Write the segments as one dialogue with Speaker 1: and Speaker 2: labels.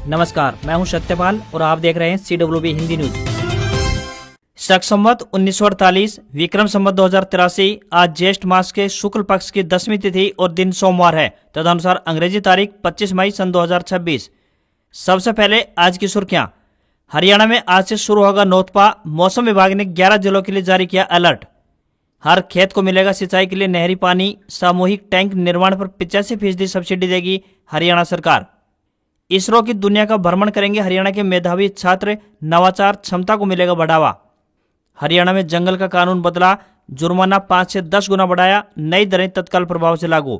Speaker 1: नमस्कार, मैं हूं सत्यपाल और आप देख रहे हैं CWB हिंदी न्यूज। शक संवत 1948 विक्रम संवत 2083 आज ज्येष्ठ मास के शुक्ल पक्ष की 10वीं तिथि और दिन सोमवार है। तदनुसार अंग्रेजी तारीख 25 मई सन 2026। सबसे पहले आज की सुर्खियां। हरियाणा में आज से शुरू होगा नौतपा। मौसम विभाग ने 11 जिलों के लिए जारी किया अलर्ट। हर खेत को मिलेगा सिंचाई के लिए नहरी पानी। सामूहिक टैंक निर्माण पर 85% सब्सिडी देगी हरियाणा सरकार। इसरो की दुनिया का भ्रमण करेंगे हरियाणा के मेधावी छात्र। नवाचार क्षमता को मिलेगा बढ़ावा। हरियाणा में जंगल का कानून बदला। जुर्माना 5 से 10 गुना बढ़ाया। नई दरें तत्काल प्रभाव से लागू।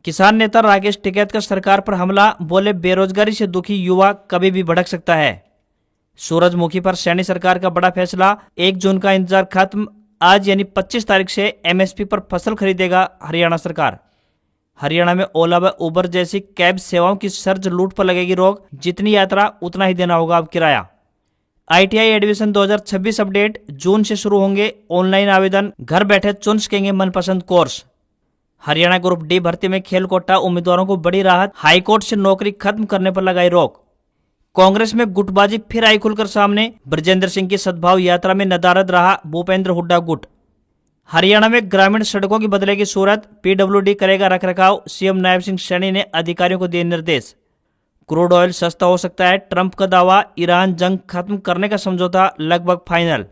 Speaker 1: किसान नेता राकेश टिकैत का सरकार पर हमला। बोले बेरोजगारी से दुखी युवा कभी भी भड़क सकता है। सूरजमुखी पर सैनी सरकार का बड़ा फैसला। 1 जून का इंतजार खत्म। आज यानी 25 तारीख से MSP पर फसल खरीदेगा हरियाणा सरकार। हरियाणा में ओला व उबर जैसी कैब सेवाओं की सर्ज लूट पर लगेगी रोक। जितनी यात्रा उतना ही देना होगा अब किराया। ITI admission 2026 update. जून से शुरू होंगे ऑनलाइन आवेदन। घर बैठे चुन सकेंगे मनपसंद कोर्स। हरियाणा ग्रुप D भर्ती में खेल कोटा उम्मीदवारों को बड़ी राहत। हाईकोर्ट से नौकरी खत्म करने पर लगाई रोक। कांग्रेस में गुटबाजी फिर आई खुलकर सामने। बृजेंद्र सिंह की सद्भाव यात्रा में नदारद रहा भूपेंद्र हुड्डा गुट। हरियाणा में ग्रामीण सड़कों की बदलेगी सूरत। PWD करेगा रखरखाव। CM नायब सिंह सैनी ने अधिकारियों को दिए निर्देश। क्रूड ऑयल सस्ता हो सकता है, ट्रंप का दावा। ईरान जंग खत्म करने का समझौता लगभग फाइनल।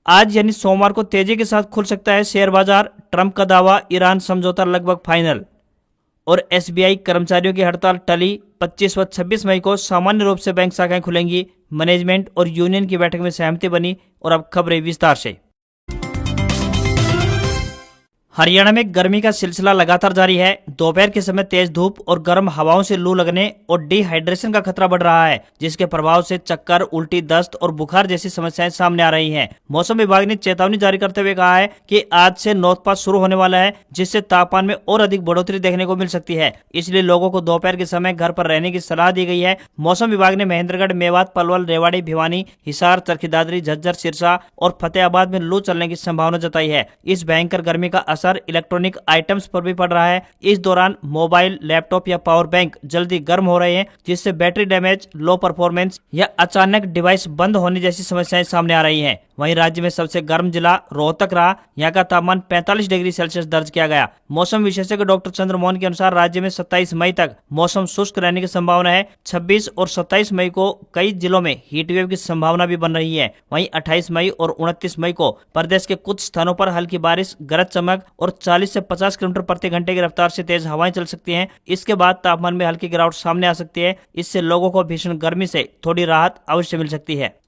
Speaker 1: आज यानी सोमवार को तेजी के साथ खुल सकता है शेयर बाजार। ट्रंप का दावा, ईरान समझौता लगभग फाइनल। और SBI कर्मचारियों की हड़ताल टली। 25 व 26 मई को सामान्य रूप से बैंक शाखाएं खुलेंगी। मैनेजमेंट और यूनियन की बैठक में सहमति बनी। और अब खबरें विस्तार से। हरियाणा में गर्मी का सिलसिला लगातार जारी है। दोपहर के समय तेज धूप और गर्म हवाओं से लू लगने और डिहाइड्रेशन का खतरा बढ़ रहा है, जिसके प्रभाव से चक्कर, उल्टी, दस्त और बुखार जैसी समस्याएं सामने आ रही हैं। मौसम विभाग ने चेतावनी जारी करते हुए कहा है कि आज से नौतपा शुरू होने वाला है, जिससे तापमान में और अधिक बढ़ोतरी देखने को मिल सकती है। इसलिए लोगों को दोपहर के समय घर पर रहने की सलाह दी गई है। मौसम विभाग ने महेंद्रगढ़, मेवात, पलवल, रेवाड़ी, भिवानी, हिसार, चरखी दादरी, झज्जर, सिरसा और फतेहाबाद में लू चलने की संभावना जताई है। इस भयंकर गर्मी का असर इलेक्ट्रॉनिक आइटम्स पर भी पड़ रहा है। इस दौरान मोबाइल, लैपटॉप या पावर बैंक जल्दी गर्म हो रहे हैं, जिससे बैटरी डैमेज, लो परफॉर्मेंस या अचानक डिवाइस बंद होने जैसी समस्याएं सामने आ रही हैं। वहीं राज्य में सबसे गर्म जिला रोहतक रहा। यहाँ का तापमान 45 डिग्री सेल्सियस दर्ज किया गया। मौसम विशेषज्ञ डॉक्टर चंद्रमोहन के अनुसार राज्य में 27 मई तक मौसम शुष्क रहने की संभावना है। 26 और 27 मई को कई जिलों में हीटवेव की संभावना भी बन रही है। वहीं 28 मई और 29 मई को प्रदेश के कुछ स्थानों पर हल्की बारिश, गरज चमक और 40 से 50 किलोमीटर प्रति घंटे की रफ्तार से तेज हवाएं चल सकती हैं। इसके बाद तापमान में हल्की गिरावट सामने आ सकती है। इससे लोगों को भीषण गर्मी से थोड़ी राहत अवश्य मिल सकती है।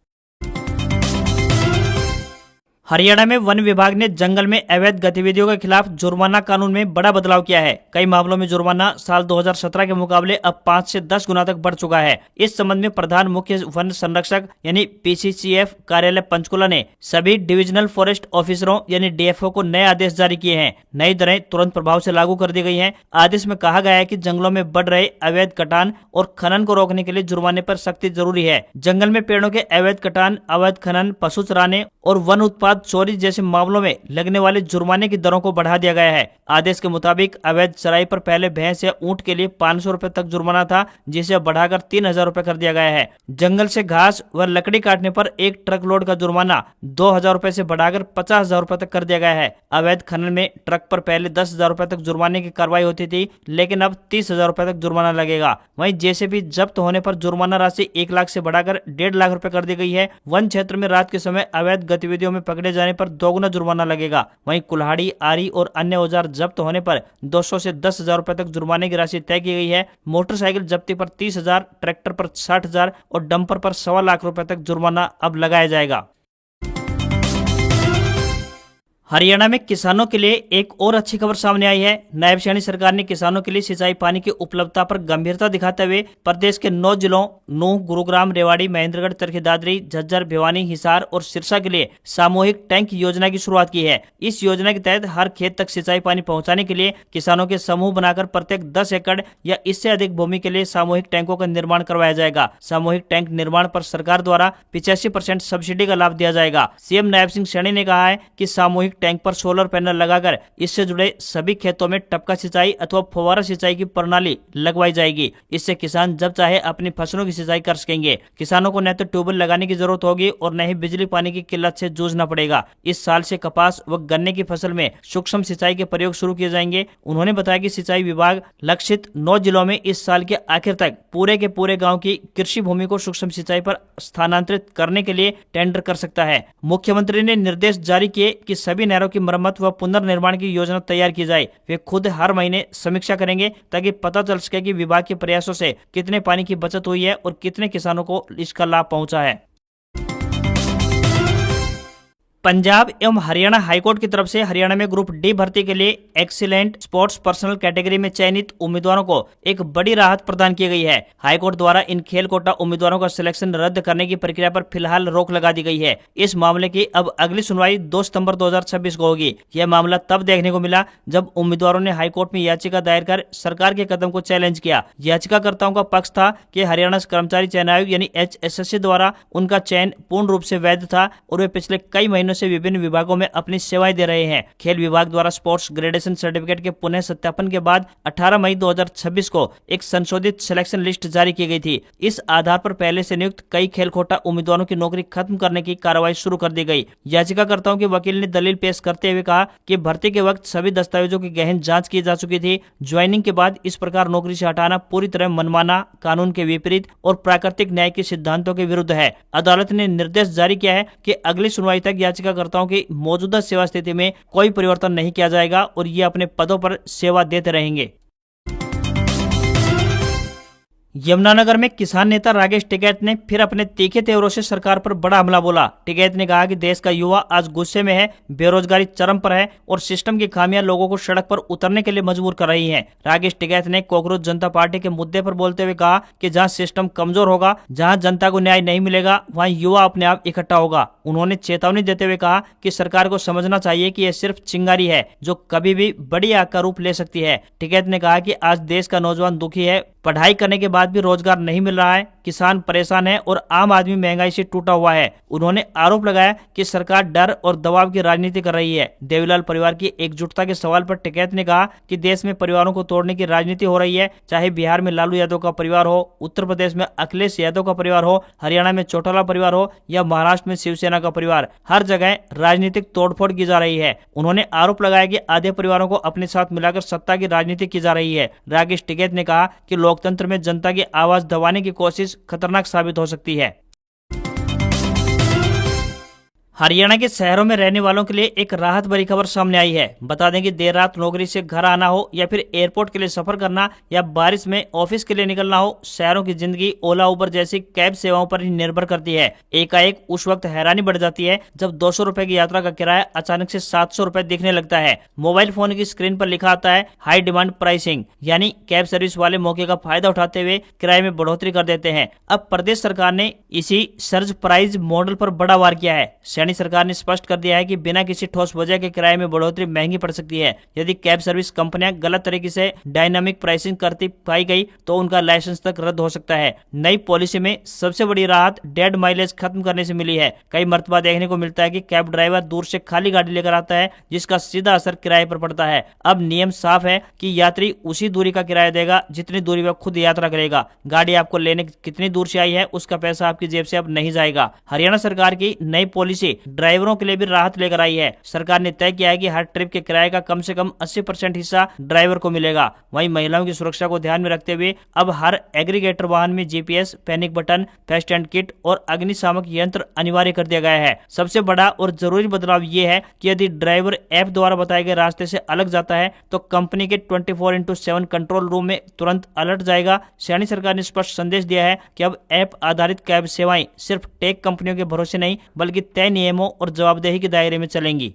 Speaker 1: हरियाणा में वन विभाग ने जंगल में अवैध गतिविधियों के खिलाफ जुर्माना कानून में बड़ा बदलाव किया है। कई मामलों में जुर्माना साल 2017 के मुकाबले अब 5 से 10 गुना तक बढ़ चुका है। इस संबंध में प्रधान मुख्य वन संरक्षक यानी PCCF कार्यालय पंचकुला ने सभी डिविजनल फॉरेस्ट ऑफिसरों यानी DFO को नए आदेश जारी किए हैं। नई दरें तुरंत प्रभाव से लागू कर दी गई हैं। आदेश में कहा गया है कि जंगलों में बढ़ रहे अवैध कटान और खनन को रोकने के लिए जुर्माने पर सख्ती जरूरी है। जंगल में पेड़ों के अवैध कटान, अवैध खनन, पशु चराने और वन उत्पाद चोरी जैसे मामलों में लगने वाले जुर्माने की दरों को बढ़ा दिया गया है। आदेश के मुताबिक अवैध चराई पर पहले भैंस या ऊंट के लिए 500 रुपए तक जुर्माना था, जिसे अब बढ़ाकर 3000 रुपए कर दिया गया है। जंगल से घास व लकड़ी काटने पर 1 ट्रक लोड का जुर्माना 2000 रुपए से बढ़ाकर 50,000 रुपए तक कर दिया गया है। अवैध खनन में ट्रक पर पहले 10,000 रुपए तक जुर्माने की कार्रवाई होती थी, लेकिन अब 30,000 रुपए तक जुर्माना लगेगा। वहीं JCB जब्त होने पर जुर्माना राशि 1 लाख से बढ़ाकर 1.5 लाख रुपए कर दी गई है। वन क्षेत्र में रात के समय अवैध गतिविधियों में पकड़े जाने पर 2 गुना जुर्माना लगेगा। वहीं कुल्हाड़ी, आरी और अन्य औजार जब्त होने पर 200 से 10,000 रुपए तक जुर्माने की राशि तय की गई है। मोटरसाइकिल जब्ती पर 30,000, ट्रैक्टर पर 60,000 और डंपर पर 1.25 लाख रुपए तक जुर्माना अब लगाया जाएगा। हरियाणा में किसानों के लिए एक और अच्छी खबर सामने आई है। नायब सैनी सरकार ने किसानों के लिए सिंचाई पानी की उपलब्धता पर गंभीरता दिखाते हुए प्रदेश के 9 जिलों नूंह, गुरुग्राम, रेवाड़ी, महेंद्रगढ़, चरखी दादरी, झज्जर, भिवानी, हिसार और सिरसा के लिए सामूहिक टैंक योजना की शुरुआत की है। इस योजना के तहत हर खेत तक सिंचाई पानी पहुंचाने के लिए किसानों के समूह बनाकर प्रत्येक 10 एकड़ या इससे अधिक भूमि के लिए सामूहिक टैंकों का निर्माण करवाया जाएगा। सामूहिक टैंक निर्माण पर सरकार द्वारा 85% सब्सिडी का लाभ दिया जाएगा। CM नायब सिंह सैनी ने कहा है कि सामूहिक टैंक पर सोलर पैनल लगाकर इससे जुड़े सभी खेतों में टपका सिंचाई अथवा फव्वारा सिंचाई की प्रणाली लगवाई जाएगी। इससे किसान जब चाहे अपनी फसलों की सिंचाई कर सकेंगे। किसानों को न तो ट्यूबवेल लगाने की जरूरत होगी और न ही बिजली पानी की किल्लत से जूझना पड़ेगा। इस साल से कपास व गन्ने की फसल में सूक्ष्म सिंचाई के प्रयोग शुरू किए जाएंगे। उन्होंने बताया कि सिंचाई विभाग लक्षित 9 जिलों में इस साल के आखिर तक पूरे के पूरे गांव की कृषि भूमि को सूक्ष्म सिंचाई पर स्थानांतरित करने के लिए टेंडर कर सकता है। मुख्यमंत्री ने निर्देश जारी किए कि सभी नहरों की मरम्मत व पुनर्निर्माण की योजना तैयार की जाए। वे खुद हर महीने समीक्षा करेंगे ताकि पता चल सके कि विभाग के प्रयासों से कितने पानी की बचत हुई है और कितने किसानों को इसका लाभ पहुंचा है। पंजाब एवं हरियाणा हाईकोर्ट की तरफ से हरियाणा में ग्रुप डी भर्ती के लिए एक्सीलेंट स्पोर्ट्स पर्सनल कैटेगरी में चयनित उम्मीदवारों को एक बड़ी राहत प्रदान की गई है। हाईकोर्ट द्वारा इन खेल कोटा उम्मीदवारों का सिलेक्शन रद्द करने की प्रक्रिया पर फिलहाल रोक लगा दी गई है। इस मामले की अब अगली सुनवाई 2 सितंबर 2026 को होगी। यह मामला तब देखने को मिला जब उम्मीदवारों ने हाईकोर्ट में याचिका दायर कर सरकार के कदम को चैलेंज किया। याचिकाकर्ताओं का पक्ष था कि हरियाणा कर्मचारी चयन आयोग यानी HSSC द्वारा उनका चयन पूर्ण रूप से वैध था और वे पिछले कई महीनों से विभिन्न विभागों में अपनी सेवाएं दे रहे हैं। खेल विभाग द्वारा स्पोर्ट्स ग्रेडेशन सर्टिफिकेट के पुनः सत्यापन के बाद 18 मई 2026 को एक संशोधित सिलेक्शन लिस्ट जारी की गई थी। इस आधार पर पहले से नियुक्त कई खेल कोटा उम्मीदवारों की नौकरी खत्म करने की कार्रवाई शुरू कर दी गई। याचिकाकर्ताओं के वकील ने दलील पेश करते हुए कहा कि भर्ती के वक्त सभी दस्तावेजों की गहन जांच की जा चुकी थी। ज्वाइनिंग के बाद इस प्रकार नौकरी से हटाना पूरी तरह मनमाना, कानून के विपरीत और प्राकृतिक न्याय के सिद्धांतों के विरुद्ध है। अदालत ने निर्देश जारी किया है कि अगली सुनवाई तक याचिकाकर्ताओं की मौजूदा सेवा स्थिति में कोई परिवर्तन नहीं किया जाएगा और ये अपने पदों पर सेवा देते रहेंगे। यमुनानगर में किसान नेता राकेश टिकैत ने फिर अपने तीखे तेवरों से सरकार पर बड़ा हमला बोला। टिकैत ने कहा कि देश का युवा आज गुस्से में है, बेरोजगारी चरम पर है और सिस्टम की खामियां लोगों को सड़क पर उतरने के लिए मजबूर कर रही हैं। राकेश टिकैत ने कॉकरोच जनता पार्टी के मुद्दे पर बोलते हुए कहा कि जहां सिस्टम कमजोर होगा, जहां जनता को न्याय नहीं मिलेगा, वहां युवा अपने आप इकट्ठा होगा। उन्होंने चेतावनी देते हुए कहा कि सरकार को समझना चाहिए कि यह सिर्फ चिंगारी है जो कभी भी बड़ी आग का रूप ले सकती है। टिकैत ने कहा कि आज देश का नौजवान दुखी है, पढ़ाई करने के बाद भी रोजगार नहीं मिल रहा है, किसान परेशान है और आम आदमी महंगाई से टूटा हुआ है। उन्होंने आरोप लगाया कि सरकार डर और दबाव की राजनीति कर रही है। देवीलाल परिवार की एकजुटता के सवाल पर टिकैत ने कहा कि देश में परिवारों को तोड़ने की राजनीति हो रही है, चाहे बिहार में लालू यादव का परिवार हो, उत्तर प्रदेश में अखिलेश यादव का परिवार हो, हरियाणा में चौटाला परिवार हो या महाराष्ट्र में शिवसेना का परिवार, हर जगह राजनीतिक तोड़फोड़ की जा रही है। उन्होंने आरोप लगाया कि आधे परिवारों को अपने साथ मिलाकर सत्ता की राजनीति की जा रही है। राकेश टिकैत ने कहा कि लोकतंत्र में जनता की आवाज दबाने की कोशिश खतरनाक साबित हो सकती है। हरियाणा के शहरों में रहने वालों के लिए एक राहत भरी खबर सामने आई है। बता दें कि देर रात नौकरी से घर आना हो या फिर एयरपोर्ट के लिए सफर करना या बारिश में ऑफिस के लिए निकलना हो, शहरों की जिंदगी ओला उबर जैसी कैब सेवाओं पर ही निर्भर करती है। एकाएक उस वक्त हैरानी बढ़ जाती है जब 200 रुपए की यात्रा का किराया अचानक से 700 रुपए दिखने लगता है। मोबाइल फोन की स्क्रीन पर लिखा आता है हाई डिमांड प्राइसिंग, यानी कैब सर्विस वाले मौके का फायदा उठाते हुए किराए में बढ़ोतरी कर देते हैं। अब प्रदेश सरकार ने इसी सर्ज प्राइस मॉडल पर बड़ा वार किया है। सरकार ने स्पष्ट कर दिया है कि बिना किसी ठोस वजह के किराए में बढ़ोतरी महंगी पड़ सकती है। यदि कैब सर्विस कंपनियां गलत तरीके से डायनामिक प्राइसिंग करती पाई गई तो उनका लाइसेंस तक रद्द हो सकता है। नई पॉलिसी में सबसे बड़ी राहत डेड माइलेज खत्म करने से मिली है। कई मर्तबा देखने को मिलता है कि कैब ड्राइवर दूर से खाली गाड़ी लेकर आता है, जिसका सीधा असर किराए पर पड़ता है। अब नियम साफ है कि यात्री उसी दूरी का किराया देगा जितनी दूरी वह खुद यात्रा करेगा। गाड़ी आपको लेने कितनी दूर से आई है उसका पैसा आपकी जेब से अब नहीं जाएगा। हरियाणा सरकार की नई पॉलिसी ड्राइवरों के लिए भी राहत लेकर आई है। सरकार ने तय किया है कि हर ट्रिप के किराए का कम से कम 80% हिस्सा ड्राइवर को मिलेगा। वहीं महिलाओं की सुरक्षा को ध्यान में रखते हुए अब हर एग्रीगेटर वाहन में GPS, panic button, first aid kit और अग्निशामक यंत्र अनिवार्य कर दिया गया है। सबसे बड़ा और जरूरी बदलाव ये है कि यदि ड्राइवर ऐप द्वारा बताए गए रास्ते से अलग जाता है तो कंपनी के 24/7 कंट्रोल रूम में तुरंत अलर्ट जाएगा। हरियाणा सरकार ने स्पष्ट संदेश दिया है कि अब ऐप आधारित कैब सेवाएं सिर्फ टेक कंपनियों के भरोसे नहीं बल्कि तय नियमों और जवाबदेही के दायरे में चलेंगी।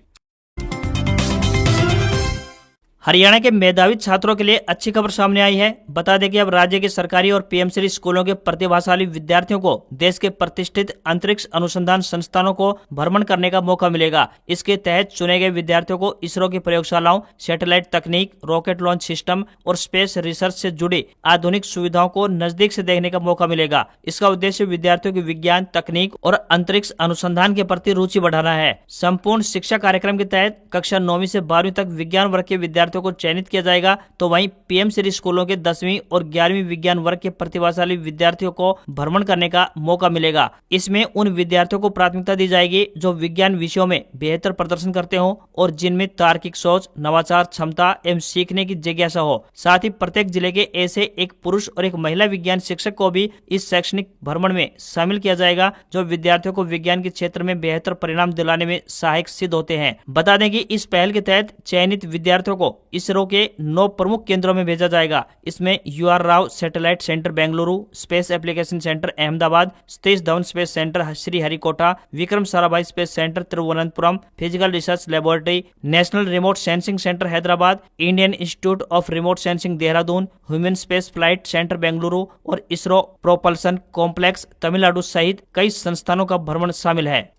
Speaker 1: हरियाणा के मेधावी छात्रों के लिए अच्छी खबर सामने आई है। बता दें कि अब राज्य के सरकारी और पीएमश्री स्कूलों के प्रतिभाशाली विद्यार्थियों को देश के प्रतिष्ठित अंतरिक्ष अनुसंधान संस्थानों को भ्रमण करने का मौका मिलेगा। इसके तहत चुने गए विद्यार्थियों को इसरो की प्रयोगशालाओं, सैटेलाइट तकनीक, रॉकेट लॉन्च सिस्टम और स्पेस रिसर्च से जुड़ी आधुनिक सुविधाओं को नजदीक से देखने का मौका मिलेगा। इसका उद्देश्य विद्यार्थियों की विज्ञान, तकनीक और अंतरिक्ष अनुसंधान के प्रति रुचि बढ़ाना है। संपूर्ण शिक्षा कार्यक्रम के तहत कक्षा 9वीं से 12वीं तक विज्ञान वर्ग के विद्यार्थियों को चयनित किया जाएगा, तो वहीं पीएम श्री स्कूलों के 10वीं और 11वीं विज्ञान वर्ग के प्रतिभाशाली विद्यार्थियों को भ्रमण करने का मौका मिलेगा। इसमें उन विद्यार्थियों को प्राथमिकता दी जाएगी जो विज्ञान विषयों में बेहतर प्रदर्शन करते हो और जिनमें तार्किक सोच, नवाचार क्षमता एवं सीखने की जिज्ञासा हो। साथ ही प्रत्येक जिले के ऐसे एक पुरुष और एक महिला विज्ञान शिक्षक को भी इस शैक्षणिक भ्रमण में शामिल किया जाएगा, जो विद्यार्थियों को विज्ञान के क्षेत्र में बेहतर परिणाम दिलाने में सहायक सिद्ध होते हैं। बता दें कि इस पहल के तहत चयनित विद्यार्थियों को इसरो के 9 प्रमुख केंद्रों में भेजा जाएगा। इसमें UR Rao satellite centre Bengaluru, space application centre Ahmedabad, Satish Dhawan space centre Sriharikota, Vikram Sarabhai space centre Thiruvananthapuram, physical research laboratory, national remote sensing centre Hyderabad, Indian institute of remote sensing Dehradun, human space flight centre Bengaluru और इसरो प्रोपल्सन कॉम्प्लेक्स तमिलनाडु सहित कई संस्थानों का भ्रमण शामिल है।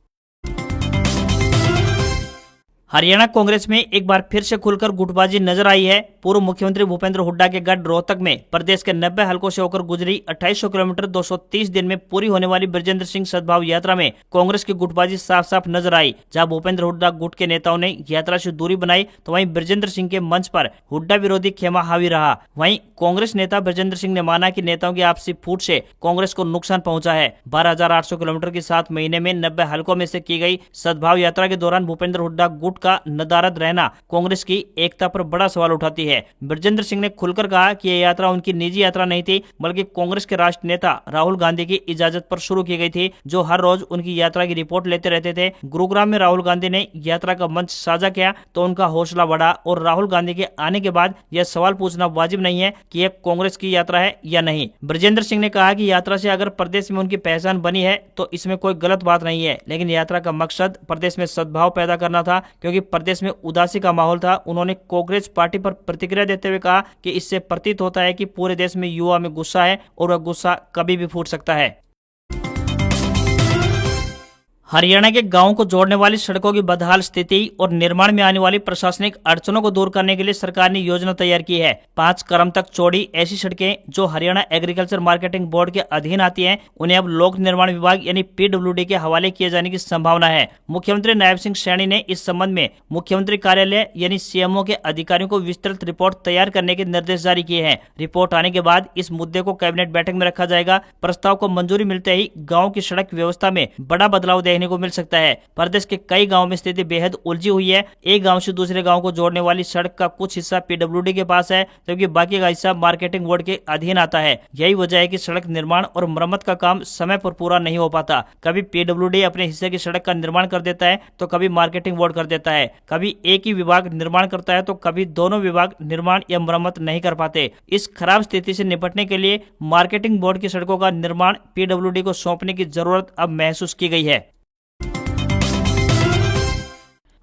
Speaker 1: हरियाणा कांग्रेस में एक बार फिर से खुलकर गुटबाजी नजर आई है। पूर्व मुख्यमंत्री भूपेंद्र हुड्डा के गढ़ रोहतक में प्रदेश के 90 हलकों से होकर गुजरी 2800 किलोमीटर 230 दिन में पूरी होने वाली बृजेंद्र सिंह सद्भाव यात्रा में कांग्रेस की गुटबाजी साफ साफ नजर आई। जहां भूपेंद्र हुड्डा गुट के नेताओं ने यात्रा से दूरी बनाई, तो वहीं बृजेंद्र सिंह के मंच पर हुड्डा विरोधी खेमा हावी रहा। वहीं कांग्रेस नेता बृजेंद्र सिंह ने माना कि नेताओं की आपसी फूट से कांग्रेस को नुकसान पहुंचा है। 12,800 किलोमीटर की 7 महीने में 90 हलकों में से की गई सद्भाव यात्रा के दौरान भूपेंद्र हुड्डा गुट का नदारद रहना कांग्रेस की एकता पर बड़ा सवाल उठाती है। बृजेंद्र सिंह ने खुलकर कहा कि यह यात्रा उनकी निजी यात्रा नहीं थी, बल्कि कांग्रेस के राष्ट्रीय नेता राहुल गांधी की इजाजत पर शुरू की गई थी, जो हर रोज उनकी यात्रा की रिपोर्ट लेते रहते थे। गुरुग्राम में राहुल गांधी ने यात्रा का मंच साझा किया तो उनका हौसला बढ़ा और राहुल गांधी के आने के बाद यह सवाल पूछना वाजिब नहीं है कि यह कांग्रेस की यात्रा है या नहीं। बृजेंद्र सिंह ने कहा कि यात्रा से अगर प्रदेश में उनकी पहचान बनी है तो इसमें कोई गलत बात नहीं है, लेकिन यात्रा का मकसद प्रदेश में सद्भाव पैदा करना था, क्योंकि प्रदेश में उदासी का माहौल था। उन्होंने कांग्रेस पार्टी पर प्रतिक्रिया देते हुए कहा कि इससे प्रतीत होता है कि पूरे देश में युवा में गुस्सा है और वह गुस्सा कभी भी फूट सकता है। हरियाणा के गांवों को जोड़ने वाली सड़कों की बदहाल स्थिति और निर्माण में आने वाली प्रशासनिक अड़चनों को दूर करने के लिए सरकार ने योजना तैयार की है। 5 कदम तक चौड़ी ऐसी सड़कें जो हरियाणा एग्रीकल्चर मार्केटिंग बोर्ड के अधीन आती हैं, उन्हें अब लोक निर्माण विभाग यानी PWD के हवाले किए जाने की संभावना है। मुख्यमंत्री नायब सिंह सैनी ने इस संबंध में मुख्यमंत्री कार्यालय यानी CMO के अधिकारियों को विस्तृत रिपोर्ट तैयार करने के निर्देश जारी किए हैं। रिपोर्ट आने के बाद इस मुद्दे को कैबिनेट बैठक में रखा जाएगा। प्रस्ताव को मंजूरी मिलते ही गाँव की सड़क व्यवस्था में बड़ा बदलाव देखने को मिल सकता है। प्रदेश के कई गांवों में स्थिति बेहद उलझी हुई है। एक गांव से दूसरे गांव को जोड़ने वाली सड़क का कुछ हिस्सा PWD के पास है, जबकि बाकी का हिस्सा मार्केटिंग बोर्ड के अधीन आता है। यही वजह है कि सड़क निर्माण और मरम्मत का काम समय पर पूरा नहीं हो पाता। कभी PWD अपने हिस्से की सड़क का निर्माण कर देता है तो कभी मार्केटिंग बोर्ड कर देता है। कभी एक ही विभाग निर्माण करता है तो कभी दोनों विभाग निर्माण या मरम्मत नहीं कर पाते। इस खराब स्थिति से निपटने के लिए मार्केटिंग बोर्ड की सड़कों का निर्माण PWD को सौंपने की जरूरत अब महसूस की गई है।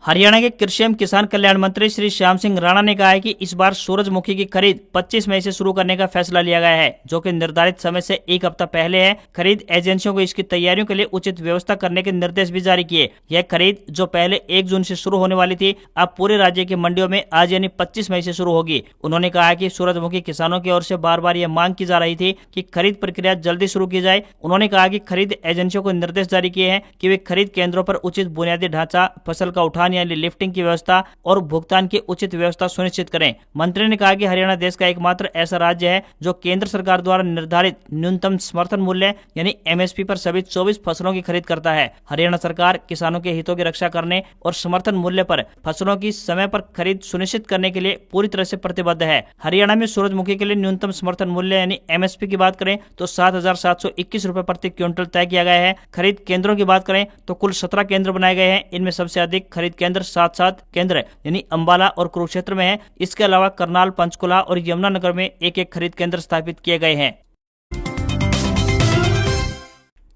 Speaker 1: हरियाणा के कृषि एवं किसान कल्याण मंत्री श्री श्याम सिंह राणा ने कहा है कि इस बार सूरजमुखी की खरीद 25 मई से शुरू करने का फैसला लिया गया है, जो कि निर्धारित समय से 1 हफ्ता पहले है। खरीद एजेंसियों को इसकी तैयारियों के लिए उचित व्यवस्था करने के निर्देश भी जारी किए। यह खरीद जो पहले 1 जून से शुरू होने वाली थी, अब पूरे राज्य की मंडियों में आज यानी 25 मई से शुरू होगी। उन्होंने कहा कि सूरजमुखी किसानों की ओर से बार बार यह मांग की जा रही थी कि खरीद प्रक्रिया जल्दी शुरू की जाए। उन्होंने कहा कि खरीद एजेंसियों को निर्देश जारी किए हैं कि वे खरीद केंद्रों पर उचित बुनियादी ढांचा, फसल का उठान यानी लिफ्टिंग की व्यवस्था और भुगतान की उचित व्यवस्था सुनिश्चित करें। मंत्री ने कहा कि हरियाणा देश का एकमात्र ऐसा राज्य है जो केंद्र सरकार द्वारा निर्धारित न्यूनतम समर्थन मूल्य यानी MSP पर सभी 24 फसलों की खरीद करता है। हरियाणा सरकार किसानों के हितों की रक्षा करने और समर्थन मूल्य पर फसलों की समय पर खरीद सुनिश्चित करने के लिए पूरी तरह से प्रतिबद्ध है। हरियाणा में सूरजमुखी के लिए न्यूनतम समर्थन मूल्य यानी MSP की बात करें तो 7,721 रुपए प्रति क्विंटल तय किया गया है। खरीद केंद्रों की बात करें तो कुल 17 केंद्र बनाए गए हैं। इनमें सबसे अधिक खरीद केंद्र 7 केंद्र यानी अंबाला और कुरुक्षेत्र में है। इसके अलावा करनाल, पंचकुला और यमुनानगर में एक-एक खरीद केंद्र स्थापित किए गए हैं।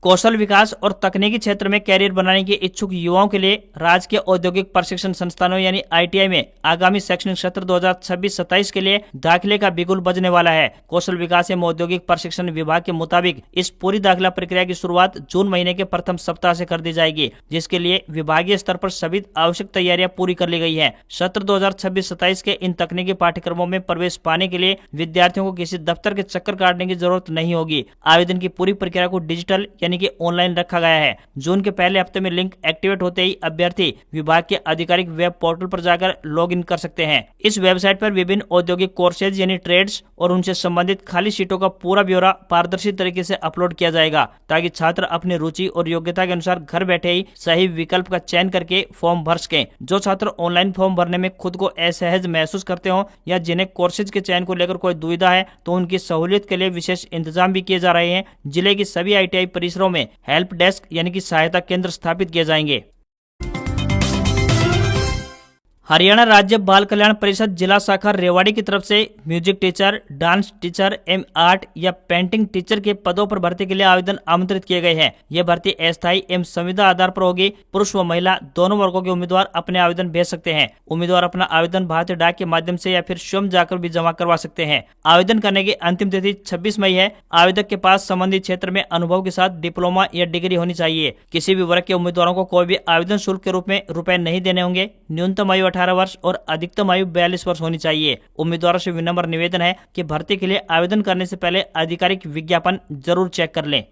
Speaker 1: कौशल विकास और तकनीकी क्षेत्र में कैरियर बनाने के इच्छुक युवाओं के लिए राज्य के औद्योगिक प्रशिक्षण संस्थानों यानी आईटीआई में आगामी शैक्षणिक सत्र 2026-27 के लिए दाखिले का बिगुल बजने वाला है। कौशल विकास एवं औद्योगिक प्रशिक्षण विभाग के मुताबिक इस पूरी दाखिला प्रक्रिया की शुरुआत जून महीने के प्रथम सप्ताह से कर दी जाएगी, जिसके लिए विभागीय स्तर पर सभी आवश्यक तैयारियां पूरी कर ली गई है। सत्र 2026-27 के इन तकनीकी पाठ्यक्रमों में प्रवेश पाने के लिए विद्यार्थियों को किसी दफ्तर के चक्कर काटने की जरूरत नहीं होगी। आवेदन की पूरी प्रक्रिया को डिजिटल यानी कि ऑनलाइन रखा गया है। जून के पहले हफ्ते में लिंक एक्टिवेट होते ही अभ्यर्थी विभाग के आधिकारिक वेब पोर्टल पर जाकर लॉगिन कर सकते हैं। इस वेबसाइट पर विभिन्न औद्योगिक कोर्सेज यानी ट्रेड्स और उनसे संबंधित खाली सीटों का पूरा ब्यौरा पारदर्शी तरीके से अपलोड किया जाएगा, ताकि छात्र अपनी रुचि और योग्यता के अनुसार घर बैठे ही सही विकल्प का चयन करके फॉर्म भर सकें। जो छात्र ऑनलाइन फॉर्म भरने में खुद को असहज महसूस करते हो या जिन्हें कोर्सेज के चयन को लेकर कोई दुविधा है, तो उनकी सहूलियत के लिए विशेष इंतजाम भी किए जा रहे हैं। जिले की सभी आईटीआई परिसरों में हेल्प डेस्क यानी कि सहायता केंद्र स्थापित किए जाएंगे। हरियाणा राज्य बाल कल्याण परिषद जिला शाखा रेवाड़ी की तरफ से म्यूजिक टीचर, डांस टीचर एवं आर्ट या पेंटिंग टीचर के पदों पर भर्ती के लिए आवेदन आमंत्रित किए गए हैं। यह भर्ती अस्थायी एवं संविदा आधार पर होगी। पुरुष व महिला दोनों वर्गों के उम्मीदवार अपने आवेदन भेज सकते हैं। उम्मीदवार अपना आवेदन भारतीय डाक के माध्यम से या फिर स्वयं जाकर भी जमा करवा सकते हैं। आवेदन करने की अंतिम तिथि 26 मई है। आवेदक के पास संबंधित क्षेत्र में अनुभव के साथ डिप्लोमा या डिग्री होनी चाहिए। किसी भी वर्ग के उम्मीदवारों को कोई भी आवेदन शुल्क के रूप में रुपए नहीं देने होंगे। न्यूनतम आयु 18 वर्ष और अधिकतम आयु 42 वर्ष होनी चाहिए। उम्मीदवारों से विनम्र निवेदन है कि भर्ती के लिए आवेदन करने से पहले आधिकारिक विज्ञापन जरूर चेक कर लें।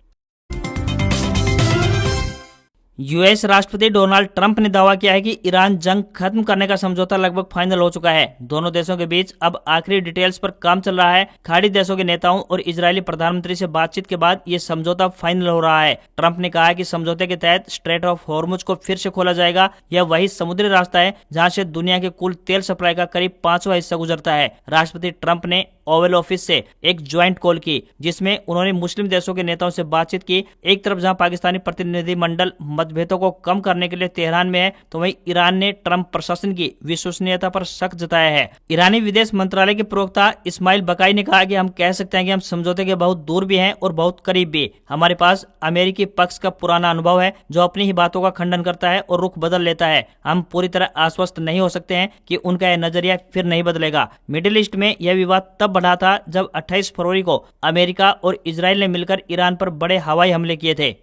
Speaker 1: यूएस राष्ट्रपति डोनाल्ड ट्रंप ने दावा किया है कि ईरान जंग खत्म करने का समझौता लगभग फाइनल हो चुका है। दोनों देशों के बीच अब आखिरी डिटेल्स पर काम चल रहा है। खाड़ी देशों के नेताओं और इजरायली प्रधानमंत्री से बातचीत के बाद ये समझौता फाइनल हो रहा है। ट्रंप ने कहा कि समझौते के तहत स्ट्रेट ऑफ हॉर्मुज को फिर से खोला जाएगा। यह वही समुद्री रास्ता है जहाँ से दुनिया के कुल तेल सप्लाई का करीब 5वां हिस्सा गुजरता है। राष्ट्रपति ट्रंप ने ओवल ऑफिस से एक ज्वाइंट कॉल की, जिसमें उन्होंने मुस्लिम देशों के नेताओं से बातचीत की। एक तरफ जहां पाकिस्तानी प्रतिनिधिमंडल मतभेदों को कम करने के लिए तेहरान में है, तो वहीं ईरान ने ट्रंप प्रशासन की विश्वसनीयता पर शक जताया है। ईरानी विदेश मंत्रालय के प्रवक्ता इस्माइल बकाई ने कहा कि हम कह सकते हैं कि हम समझौते के बहुत दूर भी हैं और बहुत करीब भी। हमारे पास अमेरिकी पक्ष का पुराना अनुभव है, जो अपनी ही बातों का खंडन करता है और रुख बदल लेता है। हम पूरी तरह आश्वस्त नहीं हो सकते हैं कि उनका यह नजरिया फिर नहीं बदलेगा। मिडिल ईस्ट में यह विवाद तब बढ़ा था जब 28 फरवरी को अमेरिका और इजराइल ने मिलकर ईरान पर बड़े हवाई हमले किए थे।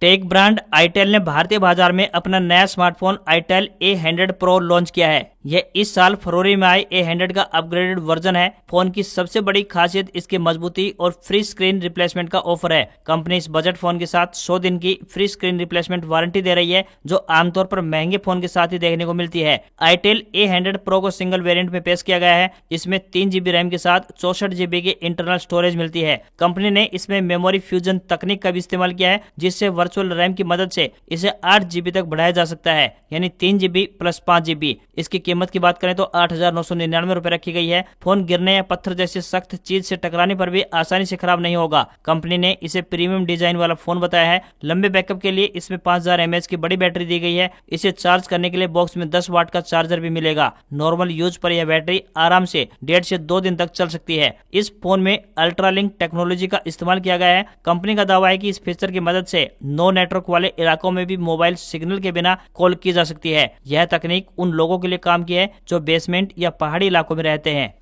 Speaker 1: टेक ब्रांड आईटेल ने भारतीय बाजार में अपना नया smartphone itel A100 Pro launch किया है। यह इस साल फरवरी में आए A100 का अपग्रेडेड वर्जन है। फोन की सबसे बड़ी खासियत इसकी मजबूती और फ्री स्क्रीन रिप्लेसमेंट का ऑफर है। कंपनी इस बजट फोन के साथ 100 दिन की फ्री स्क्रीन रिप्लेसमेंट वारंटी दे रही है, जो आमतौर पर महंगे फोन के साथ ही देखने को मिलती है। आईटेल A100 Pro को सिंगल वेरिएंट में पेश किया गया है। इसमें 3 GB रैम के साथ 64 GB की इंटरनल स्टोरेज मिलती है। कंपनी ने इसमें मेमोरी फ्यूजन तकनीक का भी इस्तेमाल किया है, जिससे वर्चुअल रैम की मदद से इसे 8 GB तक बढ़ाया जा सकता है, यानी 3 GB प्लस 5 GB। इसकी कीमत की बात करें तो 8,999 रुपए रखी गई है। फोन गिरने या पत्थर जैसी सख्त चीज से टकराने पर भी आसानी से खराब नहीं होगा। कंपनी ने इसे प्रीमियम डिजाइन वाला फोन बताया है। लंबे बैकअप के लिए इसमें 5000 mAh की बड़ी बैटरी दी गई है। इसे चार्ज करने के लिए बॉक्स में 10 वाट का चार्जर भी मिलेगा। नॉर्मल यूज पर यह बैटरी आराम से 1.5 से 2 दिन तक चल सकती है। इस फोन में अल्ट्रालिंक टेक्नोलॉजी का इस्तेमाल किया गया है। कंपनी का दावा है कि इस फीचर की मदद से नो नेटवर्क वाले इलाकों में भी मोबाइल सिग्नल के बिना कॉल की जा सकती है। यह तकनीक उन लोगों के लिए काम की है जो बेसमेंट या पहाड़ी इलाकों में रहते हैं।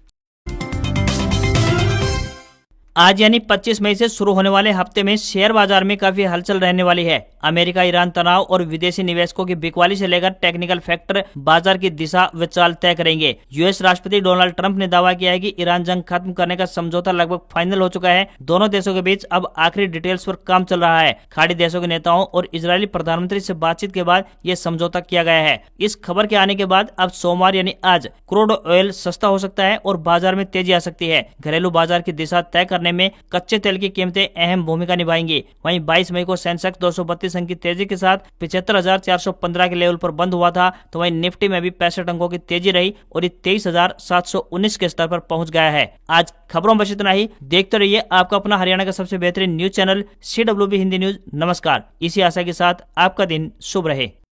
Speaker 1: आज यानी 25 मई से शुरू होने वाले हफ्ते में शेयर बाजार में काफी हलचल रहने वाली है। अमेरिका ईरान तनाव और विदेशी निवेशकों की बिकवाली से लेकर टेक्निकल फैक्टर बाजार की दिशा व चाल तय करेंगे। यूएस राष्ट्रपति डोनाल्ड ट्रंप ने दावा किया है कि ईरान जंग खत्म करने का समझौता लगभग फाइनल हो चुका है। दोनों देशों के बीच अब आखिरी डिटेल्स पर काम चल रहा है। खाड़ी देशों के नेताओं और इजरायली प्रधानमंत्री से बातचीत के बाद यह समझौता किया गया है। इस खबर के आने के बाद अब सोमवार यानी आज क्रूड ऑयल सस्ता हो सकता है और बाजार में तेजी आ सकती है। घरेलू बाजार की दिशा तय करने में कच्चे तेल की कीमतें अहम भूमिका निभाएंगी। वहीं 22 मई को सेंसेक्स 232 अंक की तेजी के साथ 75,415 के लेवल पर बंद हुआ था, तो वहीं निफ्टी में भी 65 अंकों की तेजी रही और ये 23,719 के स्तर पर पहुंच गया है। आज खबरों में बस इतना ही। देखते रहिए आपका अपना हरियाणा का सबसे बेहतरीन news channel CWB Hindi news. नमस्कार। इसी आशा के साथ आपका दिन शुभ रहे।